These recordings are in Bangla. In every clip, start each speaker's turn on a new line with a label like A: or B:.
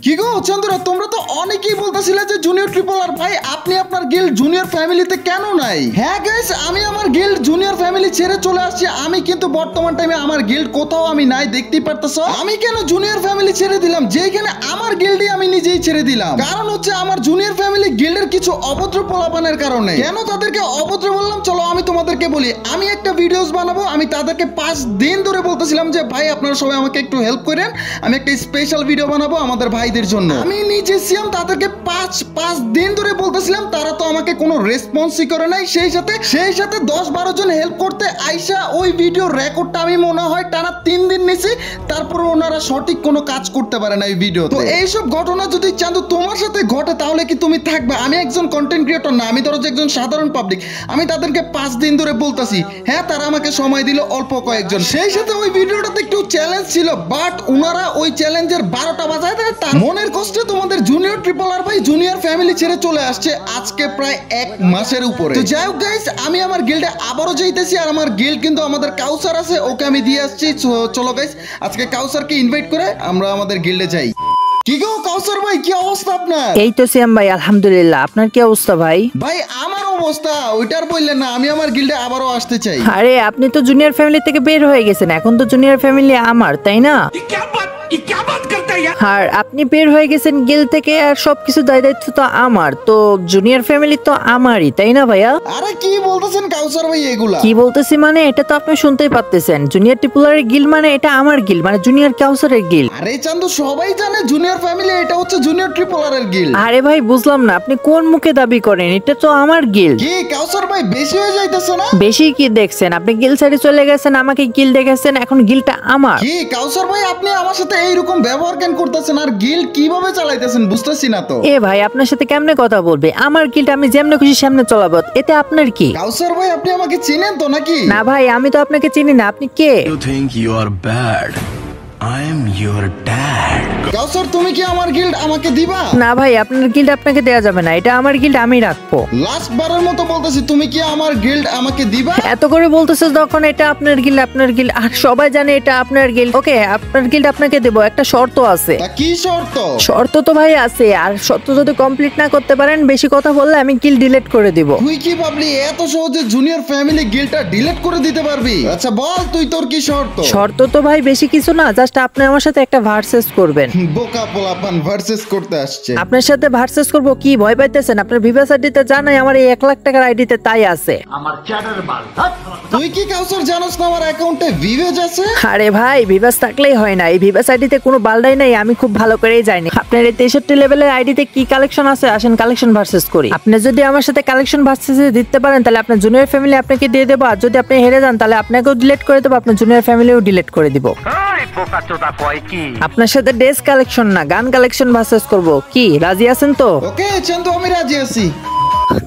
A: কি গো চন্দ্র, তোমরা তো অনেকেই বলতেছিলে যে জুনিয়র ট্রিপল আর ভাই আপনি আপনার গিল্ড জুনিয়র ফ্যামিলিতে কেন নাই। হ্যাঁ গাইস, আমি আমার গিল্ড জুনিয়র ফ্যামিলি ছেড়ে চলে আসছি। আমি কিন্তু বর্তমান টাইমে আমার গিল্ড কোথাও আমি নাই, দেখতেই পারতেছো। আমি কেন জুনিয়র ফ্যামিলি ছেড়ে দিলাম, যেখানে আমার গিল্ডই আমি নিজেই ছেড়ে দিলাম। কারণ হচ্ছে আমার জুনিয়র ফ্যামিলি গিল্ডের কিছু অভদ্র পোলাপানের কারণে। কেন তাদেরকে অভদ্র বললাম চলো আমি তোমাদেরকে বলি। আমি একটা ভিডিওস বানাবো, আমি তাদেরকে 5 দিন ধরে বলতেছিলাম যে ভাই আপনারা সবাই আমাকে একটু হেল্প করেন, আমি একটা স্পেশাল ভিডিও বানাবো আমাদের ভাইদের জন্য। আমি নিজে সিয়াম তাদেরকে 5 দিন ধরে বলতেছিলাম, তারা তো আমাকে কোনো রেসপন্সই করে নাই। সেই সাথে 10-12 জন হেল্প করতে আইসা ওই ভিডিও রেকর্ডটা আমি মনে হয় টানা 3 দিন নিছি, তারপর ওনারা সঠিক কোনো কাজ করতে পারে না এই ভিডিও। তো এইসব ঘটনা যদি চান্দু তোমার সাথে ঘটে তাহলে কি তুমি থাকবে? আমি একজন কন্টেন্ট ক্রিয়েটর না, আমি ধরো যে একজন সাধারণ পাবলিক। আমি তাদেরকে 5 দিন ধরে বলতাছি, হ্যাঁ তারা আমাকে সময় দিল অল্প কয়েকজন। সেই সাথে ওই ভিডিওটাতে একটু চ্যালেঞ্জ ছিল, বাট ওনারা ওই চ্যালেঞ্জের 12টা বাজায় দেয়। তার মনের কষ্টে তোমাদের জুনিয়র ট্রিপল আর ভাই জুনিয়র ফ্যামিলি ছেড়ে চলে আসছে আজকে প্রায় 1 মাসের উপরে। তো যাই হোক গাইস, আমি আমার গিল্ডে আবারও যাইতেছি। আর আমার গিল্ড কিন্তু আমাদের কাউসার আছে, ওকে আমি দিয়ে আসছি। চলো গাইস, আজকে কাউসারকে ইনভাইট করে আমরা আমাদের গিল্ডে যাই। কি গো কাউসার ভাই, কি অবস্থা আপনার?
B: এই তো সিয়াম ভাই, আলহামদুলিল্লাহ। আপনার কি অবস্থা ভাই?
A: ভাই আমার অবস্থা ওইটার বললেন না, আমি আমার গিল্ডে আবারও আসতে চাই।
B: আরে আপনি তো জুনিয়র ফ্যামিলি থেকে বের হয়ে গেছেন, এখন তো জুনিয়র ফ্যামিলি আমার, তাই না? আর আপনি বের হয়ে গেছেন গিল্ড থেকে, আর সবকিছু দায়িত্ব তো আমার, তো জুনিয়র ফ্যামিলি তো আমারই, তাই না ভাইয়া?
A: আরে কি বলতেছেন কাউসার ভাই এগুলা?
B: কি বলতেছি মানে এটা তো আপনি শুনতেই পাচ্ছেন, জুনিয়র ট্রিপলারের গিল্ড মানে এটা আমার গিল্ড, মানে জুনিয়র কাউসারের গিল্ড।
A: আরে চান্দু সবাই জানে জুনিয়র ফ্যামিলি এটা হচ্ছে জুনিয়র ট্রিপলারের গিল্ড।
B: আরে ভাই বুঝলাম না, আপনি কোন মুখে দাবি করেন? এটা তো আমার গিল্ড।
A: কি কাউসার ভাই বেশি হয়ে যাইতেছে না?
B: বেশি কি দেখছেন? আপনি গিল্ড সাইডে চলে গেছেন, আমাকে গিল্ড দেখেছেন, এখন গিল্ডটা আমার।
A: কি কাউসার ভাই আপনি আমার সাথে এইরকম ব্যবহার কেন করতেছেন? আর গিল্ড কিভাবে চালাইতেছেন বুঝতেছি না তো।
B: এ ভাই আপনার সাথে কেমনে কথা বলবে? আমার গিল্ড আমি যেমনে খুশি সামনে চলাবো, এতে আপনার কি?
A: কাউসার ভাই আপনি আমাকে চিনেন তো নাকি?
B: না ভাই, আমি তো আপনাকে চিনি না। আপনি কে?
C: You think you are bad? I am your dad.
A: কাউসার তুমি কি আমার গিল্ড আমাকে দিবা?
B: না ভাই, আপনার গিল্ড আপনাকে দেয়া যাবে না, এটা আমার গিল্ড, আমি রাখবো।
A: লাস্ট বারের মতো বলতেছি, তুমি কি আমার গিল্ড আমাকে দিবা?
B: এত করে বলতেছে যখন, এটা আপনার গিল্ড, আপনার গিল্ড, আর সবাই জানে এটা আপনার গিল্ড। ওকে, আপনার গিল্ড আপনাকে দেবো, একটা শর্ত আছে।
A: তা কি শর্ত?
B: শর্ত তো ভাই আছে, আর শর্ত যদি কমপ্লিট না করতে পারেন, বেশি কথা বললে আমি গিল্ড ডিলিট করে দিব।
A: তুই কি ভাবলি এত সহজে জুনিয়র ফ্যামিলি গিল্ডটা ডিলিট করে দিতে পারবি? আচ্ছা বল তুই তোর কি শর্ত?
B: শর্ত তো ভাই বেশি কিছু না, জাস্ট আপনি আমার সাথে একটা ভার্সেস করবেন।
A: বোকা পোলাপান ভার্সেস করতে আসছে।
B: আপনার সাথে ভার্সেস করব, কি ভয় পাইতেছেন? আপনার ভিভাস আইডিতে জানাই আমার এই 1 লাখ টাকার আইডিতে তাই আছে।
D: আমার চ্যাটার বাল।
A: তুই কি কাউসার জানোস না আমার অ্যাকাউন্টে ভিভেজ আছে?
B: আরে ভাই ভিভাস থাকলেই হয় না, এই ভিভাস আইডিতে কোনো বালডাই নাই, আমি খুব ভালো করেই জানি। আপনার এই 63 লেভেলের আইডিতে কি কালেকশন আছে, আসেন কালেকশন ভার্সেস করি। আপনি যদি আমার সাথে কালেকশন ভার্সেসে দিতে পারেন তাহলে আপনার জুনিয়র ফ্যামিলি আপনাকে দিয়ে দেবো, আর যদি আপনি হেরে যান তাহলে আপনাকেও ডিলিট করে দেবো, আপনার জুনিয়র ফ্যামিলিও ডিলিট করে দিব। আপনার সাথে ড্রেস কালেকশন না, গান কালেকশন ভার্সেস করব, কি রাজি আছেন তো?
A: ওকে চান্দু আমি রাজি আছি।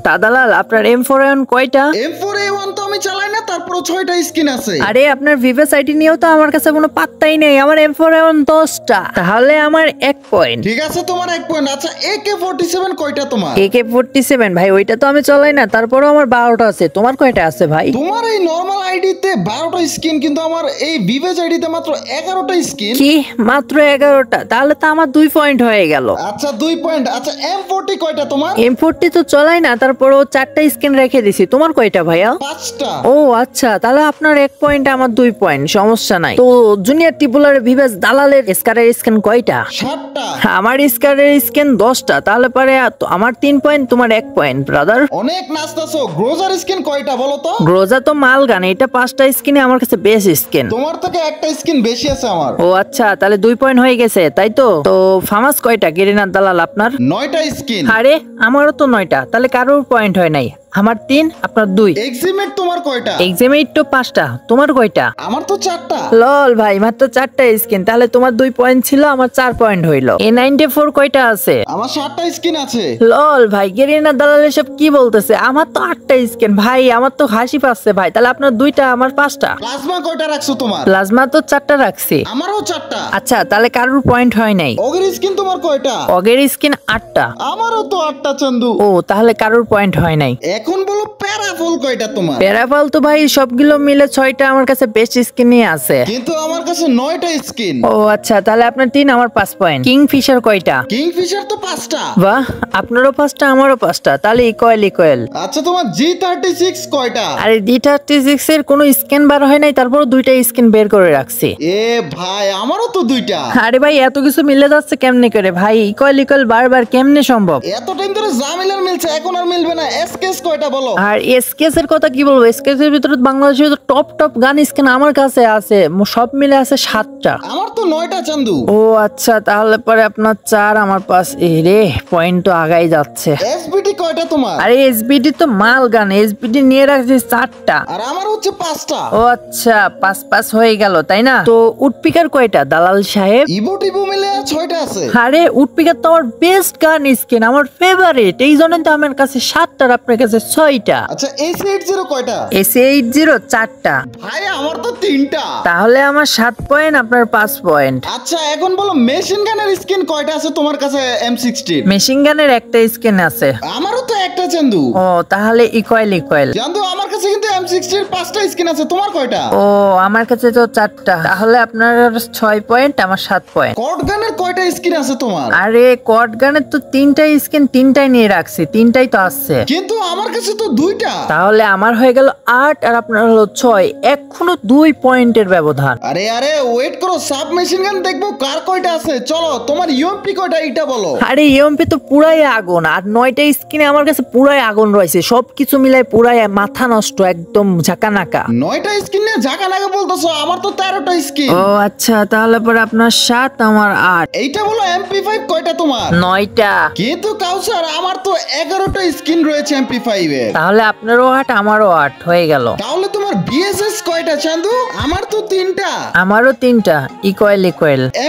B: দাদালাল আপনার M4A1 কয়টা?
A: M4A1 তো আমি চালাই না, তারপর 6টা স্কিন আছে।
B: আরে আপনার ভিভাস আইডি নিয়েও তো আমার কাছে কোনো পাত্তাই নেই, আমার M4A1 10টা, তাহলে আমার 1 পয়েন্ট।
A: ঠিক আছে তোমার 1 পয়েন্ট। আচ্ছা AK47 কয়টা তোমার?
B: AK47 ভাই ওইটা তো আমি চালাই না, তারপরেও আমার 12টা আছে। তোমার কয়টা আছে ভাই?
A: তোমার এই নরমাল আইডিতে 12টা স্কিন, কিন্তু আমার এই ভিভেজ আইডিতে মাত্র 11টা স্কিন।
B: কি মাত্র 11টা? তাহলে তো আমার 2 পয়েন্ট হয়ে গেল।
A: আচ্ছা 2 পয়েন্ট। আচ্ছা M40 কয়টা তোমার?
B: M40 তো চলাই না, তারপরেও 4টা স্কিন রেখে দিছি। তোমার কয়টা ভাইয়া?
A: 5টা।
B: ও আচ্ছা, তাহলে আপনার 1 পয়েন্ট, আমার 2 পয়েন্ট, সমস্যা নাই। তো জুনিয়র ট্রিপলার ভিভাস দালালের স্কারের স্কিন কয়টা?
A: 7টা।
B: আমার স্কারের স্কিন 10টা, তাহলে পারে আমার 3 পয়েন্ট, তোমার 1 পয়েন্ট ব্রাদার।
A: অনেক নাচতাছো। গ্রোজার স্কিন কয়টা বলো তো?
B: গ্রোজা তো মাল গান, এটা 5টা স্কিনে আমার কাছে বেস্ট স্কিন।
A: তোমার থেকে একটা স্কিন বেশি আছে আমার।
B: ও আচ্ছা, তাহলে 2 পয়েন্ট হয়ে গেছে, তাই তো? তো ফামাস কয়টা গেরিনার দালাল আপনার?
A: 9টা স্কিন।
B: আরে আমারও তো 9টা, তাহলে কারোর পয়েন্ট হয় নাই। আমার 3, আপনার 2।
A: এক্সিমেট তোমার কয়টা?
B: এক্সামেট তো 5টা, তোমার কয়টা?
A: আমার তো 4টা।
B: লল ভাই মাত্র 4টা স্কিন, তাহলে তোমার 2 পয়েন্ট ছিল, আমার 4 পয়েন্ট হইল। A94 কয়টা আছে?
A: আমার 7টা স্কিন আছে।
B: লল ভাই গেরিনা দালাল এসব কি বলতেছে? আমার তো 8টা স্কিন ভাই, আমার তো হাসি পাচ্ছে ভাই। তাহলে আপনার 2টা, আমার 5টা।
A: প্লাজমা কয়টা রাখছো তোমার?
B: প্লাজমা তো 4টা রাখছি।
A: আমারও 4টা।
B: আচ্ছা তাহলে কারোর পয়েন্ট হয় নাই।
A: অগের স্কিন তোমার কয়টা?
B: অগের স্কিন 8টা।
A: আমারও তো 8টা চান্দু।
B: ও তাহলে কারোর পয়েন্ট হয় নাই।
A: এখন বলো প্যারাফল কয়টা তোমার?
B: প্যারাফল তো ভাই সবগুলো মিলে 6টা আমার কাছে বেস্ট স্কিনই আছে।
A: কিন্তু আমার কাছে 9টা স্কিন।
B: ও আচ্ছা, তাহলে আপনার 3 আমার 5 পয়েন্ট। কিংফিশার কয়টা?
A: কিংফিশার তো 5টা।
B: বাহ, আপনারও 5টা আমারও 5টা, তাহলে ইকুয়াল।
A: আচ্ছা তোমার G36 কয়টা?
B: আরে D36 এর কোনো স্কিন বার হয় নাই, তারপর 2টা স্কিন বের করে রাখছি।
A: এ ভাই আমারও তো 2টা।
B: আরে ভাই এত কিছু মিলে যাচ্ছে কেমনে করে ভাই? ইকুয়াল বারবার কেমনে সম্ভব?
A: এত টাইম ধরে জামিলার মিলছে, এখন আর মিলবে না। এসকেস কয়টা বলো?
B: আর এসকেস এর কথা কি বলবো? এসকেস এর ভিতরে বাংলাদেশের টপ গান স্কিন আমার কাছে আছে, সব মিলে আছে 7টা।
A: আমার তো 9টা চান্দু।
B: ও আচ্ছা, তাহলে পরে আপনার 4 আমার 5। রে পয়েন্ট তো আগাই যাচ্ছে।
A: এসবিডি কয়টা তোমার?
B: আরে এসবিডি তো মাল গান, এসবিডি নিয়ে রাখছি 4টা।
A: আর আমার হচ্ছে 5টা।
B: ও আচ্ছা, 5 হয়ে গেল তাই না? তো উডপিকার কয়টা দালাল সাহেব?
A: ইভো মিলে 6টা আছে।
B: আরে উডপিকার তো আমার বেস্ট গান স্কিন, আমার ফেভারিট, এই জন্য তো আমার কাছে 7টার আপনার কাছে 6টা।
A: আচ্ছা AC80 কয়টা?
B: AC80 4টা।
A: ভাই আমার তো 3টা।
B: তাহলে আমার 7 পয়েন্ট, আপনার 5 পয়েন্ট।
A: আচ্ছা এখন বলো মেশিন গানের স্কিন কয়টা আছে তোমার কাছে M16?
B: মেশিন গানের একটা স্কিন আছে।
A: আমারও তো একটা চান্দু।
B: ও তাহলে ইকুয়াল।
A: চান্দু আমার কাছে কিন্তু M16 এর 5টা স্কিন আছে, তোমার কয়টা?
B: ও আমার কাছে তো 4টা, তাহলে আপনার 6 পয়েন্ট, আমার 7 পয়েন্ট।
A: কট গানের কয়টা স্কিন আছে তোমার?
B: আরে কট গানের তো 3টা স্কিন, 3টাই নিয়ে রাখছি, 3টাই তো আছে।
A: কিন্তু আমার কাছে তো 2টা।
B: তাহলে আমার হয়ে গেল 8 আর আপনার হলো 6, এখনো 2 পয়েন্টের ব্যবধান।
A: আরে ওয়েট করো, সাব মেশিন গান দেখবো কার কয়টা আছে। চলো তোমার ইউএমপি কয়টা এটা বলো।
B: আরে ইউএমপি তো পুরাই আগুন, আর 9টা স্কিনে আমার কাছে পুরাই আগুন রয়েছে, সবকিছু মিলাই পুরাই মাথা নষ্ট, একদম ঝাঁকানাকা।
A: 9টা স্কিন নিয়ে ঝাঁকানাকা বলতেছো, আমার তো 13টা স্কিন।
B: ও আচ্ছা, তাহলে পরে আপনার 7, আমার 8।
A: এইটা বলো MP5 কয়টা তোমার?
B: 9টা।
A: কিন্তু কাউসার আমার তো 11টা স্কিন রয়েছে MP5 এর।
B: তাহলে আপনারও 8, আমারও 8 হয়ে গেল।
A: তাহলে তোমার BSS কয়টা চান্দু? আমার তো 3টা।
B: আমারও 3টা, ইকুয়াল।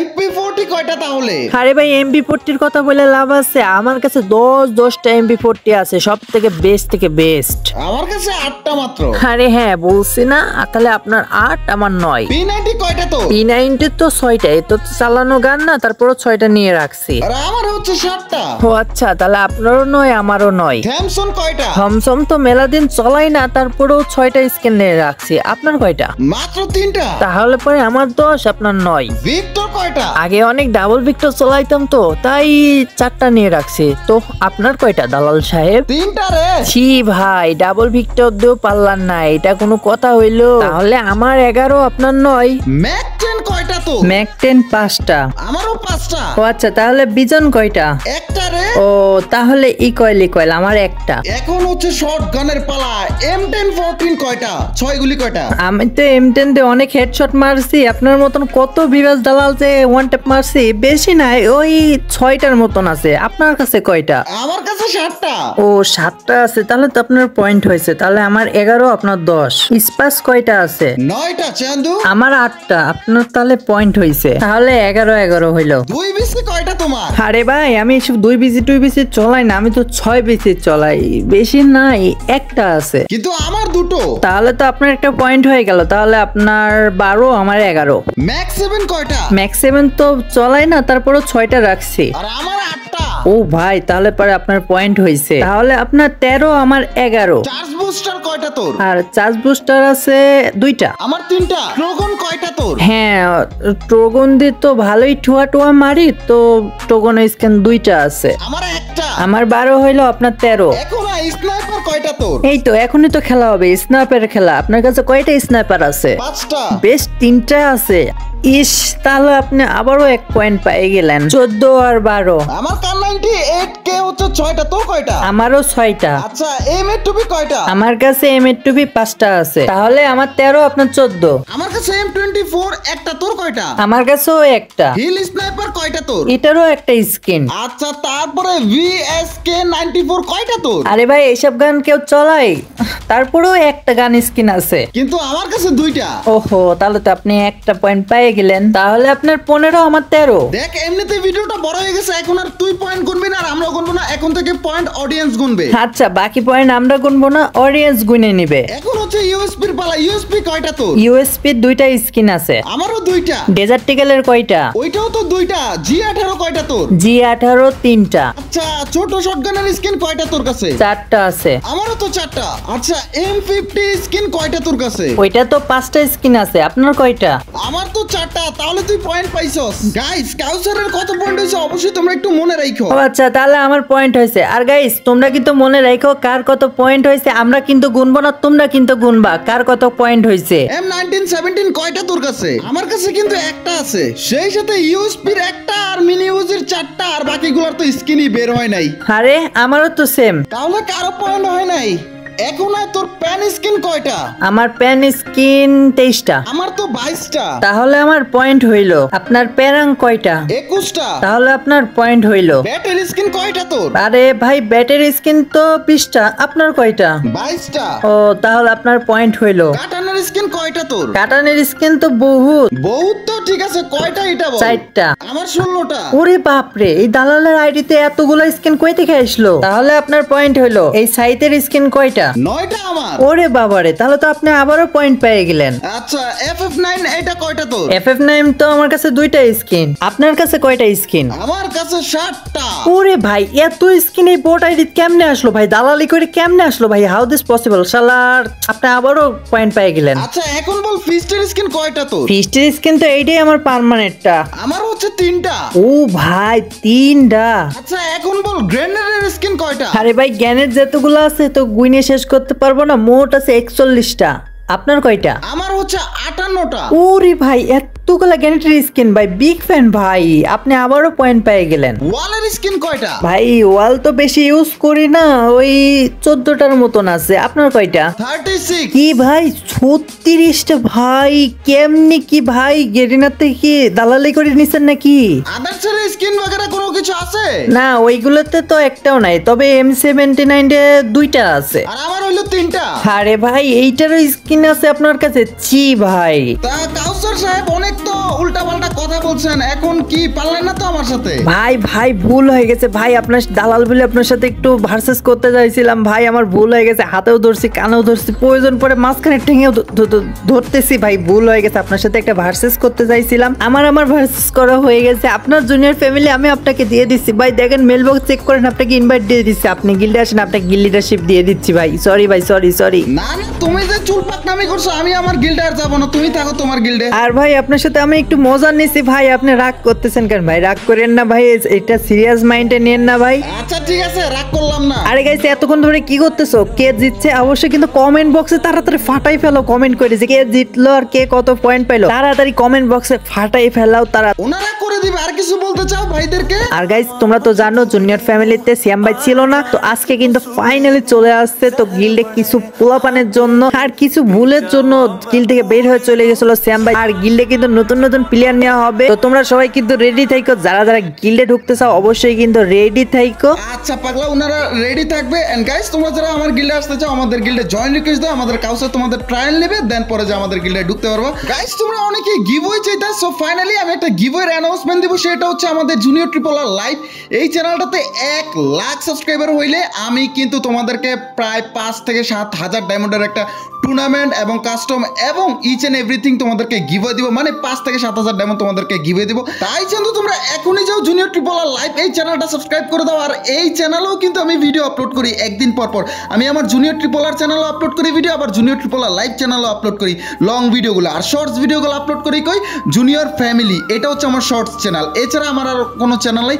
A: MP40 কয়টা তাহলে?
B: আরে ভাই MP40 কথা বলে লাভ আছে? আমার কাছে 10টা MP40 আছে, সব থেকে বেস্ট।
A: আমার কাছে 8টা মাত্র।
B: আরে হ্যাঁ বলছি না, তাহলে আপনার 8, আমার 9।
A: P90 কয়টা তো?
B: P90 তো 6টা, এ তো চালানো গান না, তারপরও 6টা নিয়ে রাখছি।
A: আর আমার হচ্ছে 7টা।
B: ও আচ্ছা, তাহলে আপনারও 9, আমারও 9।
A: থ্যামসন কয়টা?
B: থমসম তো মেলা দিন চলাই না, তারপরেও 6টা স্কিন নিয়ে রাখছি। আপনার কয়টা?
A: মাত্র 3টা।
B: তাহলে পরে আমার 10, আপনার 9।
A: ভিক্টর কয়টা?
B: আগে অনেক ডাবল ভিক্টর চালাইতাম তো, তাই 4টা নিয়ে রাখছি। তো আপনার কয়টা দালাল সাহেব?
A: 3টা রে।
B: ছি ভাই, ডাবল ভিক্টর দিয়েও পারলাম না, এটা কোনো কথা হইলো? তাহলে আমার 11, আপনার 9।
A: ম্যাক 10 কয়টা তো?
B: ম্যাক 10 5টা।
A: আমারও 5টা।
B: ও আচ্ছা, তাহলে বিজন কয়টা?
A: একটা রে।
B: ও তাহলে ইকুয়াল, আমার একটা।
A: এখন হচ্ছে শর্ট গানের পালা। M10 14 কয়টা? 6 গুলি কয়টা?
B: আমি তো M10 দিয়ে অনেক হেডশট মারছি, আপনার মতন কত বিরাজ দালাল যে ওয়ান ট্যাপ মারছি বেশি নাই, ওই 6টার মতন আছে। আপনার কাছে কয়টা?
A: আমার কাছে 7টা।
B: ও 7টা আছে, তাহলে তো আপনার পয়েন্ট হয়েছে। তাহলে আমার 11, আপনার 10। স্পাস কয়টা আছে?
A: 9টা চান্দু।
B: আমার 8টা, আপনার তাহলে পয়েন্ট হয়েছে। তাহলে 11 হইলো।
A: 2 বিসি কয়টা তোমার?
B: আরে ভাই আমি এসব 2 বিসি চলাই না, আমি তো 6 বিসি চলাই, বেশি নাই, একটা আছে।
A: কিন্তু আমার 2টো।
B: তাহলে তো আপনার একটা পয়েন্ট হয়ে গেল। তাহলে আপনার 12, আমার 11।
A: ম্যাক 7 কয়টা?
B: ম্যাক্স 7 তো চলাই না, তারপরও 6টা রাখছি।
A: আর আমার 8টা।
B: ও ভাই, তাহলে পরে আপনার পয়েন্ট হয়েছে। তাহলে আপনার 13, আমার 11।
A: চার্জ বুস্টার কয়টা তোর?
B: আর চার্জ বুস্টার আছে 2টা।
A: আমার 3টা। ট্রোগন কয়টা তোর?
B: হ্যাঁ, ট্রোগন দিয়ে তো ভালোই ঠুয়া মারি, তো ট্রোগন স্ক্যান 2টা আছে।
A: আমার একটা।
B: আমার 12 হইলো, আপনার 13।
A: এখন স্নাইপার কয়টা তোর?
B: এই তো এখনই তো খেলা হবে, স্নাইপারের খেলা। আপনার কাছে কয়টা স্নাইপার আছে?
A: 5টা।
B: বেশ 3টা আছে। ইস, তাহলে আপনি আবারও 1 পয়েন্ট পেয়ে গেলেন। 14 আর 12।
A: আমার কার 98K হচ্ছে 6টা, তোর কয়টা?
B: আমারও 6টা।
A: আচ্ছা এম8 টুপি কয়টা?
B: আমার কাছে M8 5টা আছে। তাহলে আমার 13, আপনার 14।
A: আমার কাছে M24 একটা, তোর কয়টা?
B: আমার কাছেও একটা।
A: হিল স্নাইপার কয়টা তোর?
B: এটারও একটা স্কিন।
A: আচ্ছা তারপরে VSK94 কয়টা তোর?
B: আরে ভাই এইসব গান কেউ চলাই? তারপরেও একটা গান স্কিন আছে।
A: কিন্তু আমার কাছে 2টা।
B: ওহো, তাহলে তো আপনি একটা পয়েন্ট পেয়ে গেলেন। তাহলে আপনার 15, আমার 13।
A: দেখ এমনিতে ভিডিওটা বড় হয়ে গেছে, এখন আর তুই পয়েন্ট করবি না আর আমরাও করবো না। এখন থেকে পয়েন্ট অডিয়েন্স গুনবে।
B: আচ্ছা, বাকি পয়েন্ট আমরা গুনবো না, অডিয়েন্স গুনে নিবে।
A: এখন হচ্ছে ইউএসপির পালা। ইউএসপি কয়টা তোর?
B: ইউএসপি দুইটা স্কিন আছে।
A: আমারও দুইটা।
B: ডেজার্ট ইগলের কয়টা?
A: ওইটাও তো দুইটা। জি18 কয়টা তোর?
B: জি18 তিনটা।
A: আচ্ছা, ছোট শটগানের স্কিন কয়টা তোর কাছে?
B: চারটা আছে।
A: আমারও তো চারটা। আচ্ছা, M50 স্কিন কয়টা তোর কাছে?
B: ওইটা তো পাঁচটা স্কিন আছে। আপনার কয়টা?
A: আমার তো চারটা। তাহলে তুই পয়েন্ট পাইছস। গাইস, কাউসারের কত পয়েন্ট হইছে অবশ্যই তোমরা একটু মনে রাখো।
B: ও আচ্ছা, তাহলে আমার পয়েন্ট হয়েছে। আর গাইস, তোমরা কিন্তু মনে রাখো কার কত পয়েন্ট হয়েছে। আমরা কিন্তু গুনবো না, তোমরা কিন্তু গুনবা কার কত পয়েন্ট হয়েছে।
A: M1917 কয়টা তোর কাছে? আমার কাছে কিন্তু একটা আছে। সেই সাথে ইউএসপির একটা আর মিনি ইউজের চারটা, আর বাকিগুলোর তো স্কিনই বের হয় নাই।
B: আরে আমারও তো সেম।
A: তাহলে কারো পয়েন্ট হয় নাই। এখন আর তোর প্যান স্কিন কয়টা?
B: আমার প্যান স্কিন 23টা।
A: আমার তো 22টা।
B: তাহলে আমার পয়েন্ট হইলো। আপনার প্যারাং কয়টা?
A: 21টা।
B: তাহলে আপনার পয়েন্ট হইলো।
A: ব্যাটারি স্কিন কয়টা তোর?
B: আরে ভাই, ব্যাটারি স্কিন তো 20টা। আপনার কয়টা?
A: 22টা।
B: ও, তাহলে আপনার পয়েন্ট হইলো।
A: কাটানের স্কিন কয়টা তোর?
B: কাটানের স্কিন তো বহুত।
A: বহুত তো ঠিক আছে, কয়টা এটা বল?
B: 4টা।
A: আমার 16টা।
B: ওরে বাপরে, এই দালালের আইডিতে এতগুলো স্কিন কই থেকে আসলো? তাহলে আপনার পয়েন্ট হইলো। এই সাইটের স্কিন কয়টা?
A: 9টা আমার।
B: ওরে বাবারে, তাহলে তো আপনি আবারও পয়েন্ট পেয়ে গেলেন।
A: আচ্ছা, FF9 এটা কয়টা তোর?
B: FF9 তো আমার কাছে 2টা স্কিন। আপনার কাছে কয়টা স্কিন?
A: আমার কাছে 60টা।
B: ওরে ভাই, এত স্কিন এই বোট আইডি কেমনে আসলো ভাই? দালালি করে কেমনে আসলো ভাই? How this possible? শালার, আপনি আবারও পয়েন্ট পেয়ে গেলেন।
A: আচ্ছা, এখন বল ফিস্টের স্কিন কয়টা তোর?
B: ফিস্টের স্কিন তো এইটাই আমার পার্মানেন্টটা।
A: আমার হচ্ছে 3টা।
B: ও ভাই, 3টা।
A: আচ্ছা, এখন বল গ্রেনেডের স্কিন কয়টা?
B: আরে ভাই, জ্ঞানের যতগুলো আছে তো গুইনে শেষ করতে পারবো না। মোট আছে 41টা। আপনার কয়টা?
A: আমার হচ্ছে 58টা।
B: ওরে ভাই, এতগুলা গ্যানেটের স্কিন ভাই, বিগ ফ্যান ভাই। আপনি আবারও পয়েন্ট পেয়ে গেলেন।
A: ওয়ালের স্কিন কয়টা?
B: ভাই, ওয়াল তো বেশি ইউজ করি না, ওই 14টার মতন আছে। আপনার কয়টা?
A: 36।
B: কি ভাই, 36টা ভাই? কেমনি কি ভাই, গেরিনাতে কি দালালি করে নিছেন নাকি?
A: আদার্সের স্কিন वगैरह কোনো কিছু আছে?
B: না, ওইগুলোতে তো একটাও নাই, তবে M79 এ 2টা আছে।
A: আর আমার হইলো 3টা।
B: আরে ভাই, এইটারও স্কিন আছে আপনার কাছে? ছি ভাই।
A: তা কাউসার সাহেব অনেক তো উল্টাপাল্টা কথা বলছেন, এখন কি পারলেন না তো আমার সাথে?
B: ভাই ভুল হয়ে গেছে ভাই। আপনার দালাল বলে আপনার সাথে একটু ভার্সেস করতে চাইছিলাম ভাই। আমার ভুল হয়ে গেছে। হাতেও ধরছি, কানেও ধরছি, প্রয়োজন পরে মাঝখানে ঠেঙেও ধরতেছি ভাই। ভুল হয়ে গেছে। আপনার সাথে একটা ভার্সেস করতে চাইছিলাম। আমার ভার্সেস করা হয়ে গেছে। আপনার জুনিয়র ফ্যামিলি আমি আপনাকে দিয়ে দিচ্ছি ভাই। দেখেন, মেল বক্স চেক করেন, আপনাকে ইনভাইট দিয়ে দিচ্ছি। আপনি গিল্ডে আসেন, আপনাকে গিল্ড লিডারশিপ দিয়ে দিচ্ছি ভাই। সরি ভাই, সরি।
A: না, তুমি যে চুলপাকনামি করছো, আমি আমার গিল্ডে আর যাবো না। তুমি থাকো তোমার গিল্ডে।
B: আর ভাই, আপনার সাথে আমি একটু মজা নিছি ভাই। আপনি রাগ করতেছেন কেন ভাই? রাগ করেন না ভাই, এটা সিরিয়াস মাইন্ডে নেন না ভাই।
A: আচ্ছা ঠিক আছে, রাগ করলাম না।
B: আরে গাইস, এতক্ষণ ধরে কি করতেছো? কে জিতছে অবশ্যই কিন্তু কমেন্ট বক্সে তাড়াতাড়ি ফাটাই ফেলো। কমেন্ট করে যে কে জিতলো আর কে কত পয়েন্ট পাইলো, তাড়াতাড়ি কমেন্ট বক্সে ফাটাই ফেলাও তারা।
A: ওনারা করে দিবে। আর কিছু বলতে চাও ভাইদেরকে?
B: আর গাইস, তোমরা তো জানো জুনিয়র ফ্যামিলিতে সিয়াম ভাই ছিল না, তো আজকে কিন্তু ফাইনালি চলে আসছে। তো গিল্ডে কিছু পোলাপানের জন্য আর কিছু ভুলের জন্য গিল্ড থেকে বের হয়ে চলে গেছিল সিয়াম ভাই। আর গিল্ডে কিন্তু নতুন প্লেয়ার নেওয়া হবে। তো তোমরা সবাই কিন্তু রেডি থাইকো। যারা গিল্ডে ঢুকতে চাও অবশ্যই কিন্তু রেডি থাইকো।
A: আচ্ছা পাগলা, ওনারা রেডি থাকবে। এন্ড গাইস, তোমরা যারা আমার গিল্ডে আসতে চাও, আমাদের গিল্ডে জয়েন রিকোয়েস্ট দাও। আমাদের কাউসার তোমাদের ট্রায়াল নেবে, দেন পরে যে আমাদের গিল্ডে ঢুকতে পারবো। গাইস, তোমরা অনেকে গিভওয়ে চাইতা, সো ফাইনালি আমি একটা গিভওয়ের অ্যানাউন্সমেন্ট দিব। সেটা হচ্ছে আমাদের জুনিয়র ট্রিপল আর লাইভ এই চ্যানেলটাতে 1 লাখ সাবস্ক্রাইবার হইলে আমি কিন্তু তোমাদেরকে প্রায় 5 থেকে 7 হাজার ডায়মন্ডের একটা টুর্নামেন্ট এবং কাস্টম এবং ইচ এন্ড এভরিথিং তোমাদেরকে গিভওয়ে দিব। মানে 5 থেকে 7 হাজার ডায়মন্ড তোমাদেরকে গিভওয়ে দিব। তাই কিন্তু তোমরা এখনই যাও জুনিয়র ট্রিপল আর লাইভ এই চ্যানেলটা সাবস্ক্রাইব করে দাও। আর এই চ্যানেলেও কিন্তু আমি ভিডিও আপলোড করি একদিন পর পর। আমি আমার জুনিয়র ট্রিপল আর চ্যানেলও আপলোড করি ভিডিও, আবার জুনিয়র ট্রিপল আর লাইভ চ্যানেলও আপলোড করি লং ভিডিওগুলো। আর শর্টস ভিডিওগুলো আপলোড করি কই জুনিয়র ফ্যামিলি, এটা হচ্ছে আমার শর্টস চ্যানেল। এছাড়া আমার আর কোনো চ্যানেল নেই।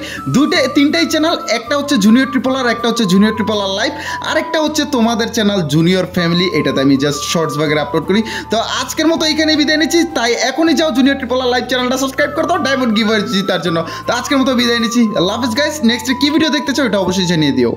A: 3টাই চ্যানেল, একটা হচ্ছে জুনিয়র ট্রিপল আর, একটা হচ্ছে জুনিয়র ট্রিপল আর লাইভ, আরেকটা হচ্ছে তোমাদের চ্যানেল জুনিয়র ফ্যামিলি। এটাতে আমি জাস্ট শর্টস বাগেরা আপলোড করি। তো আজকের মতো এখানে বিদায় নিচ্ছি। তাই এখনই যাও জুনিয়র ট্রিপল আর লাইভ চ্যানেলটা সাবস্ক্রাইব করে দাও ডায়মন্ড গিভওয়ে জিতার জন্য। তো আজকের মতো বিদায় নিচ্ছি। আল্লাহ হাফেজ গাইস। নেক্সট কি ভিডিও দেখতে চাও এটা অবশ্যই জানিয়ে দিও।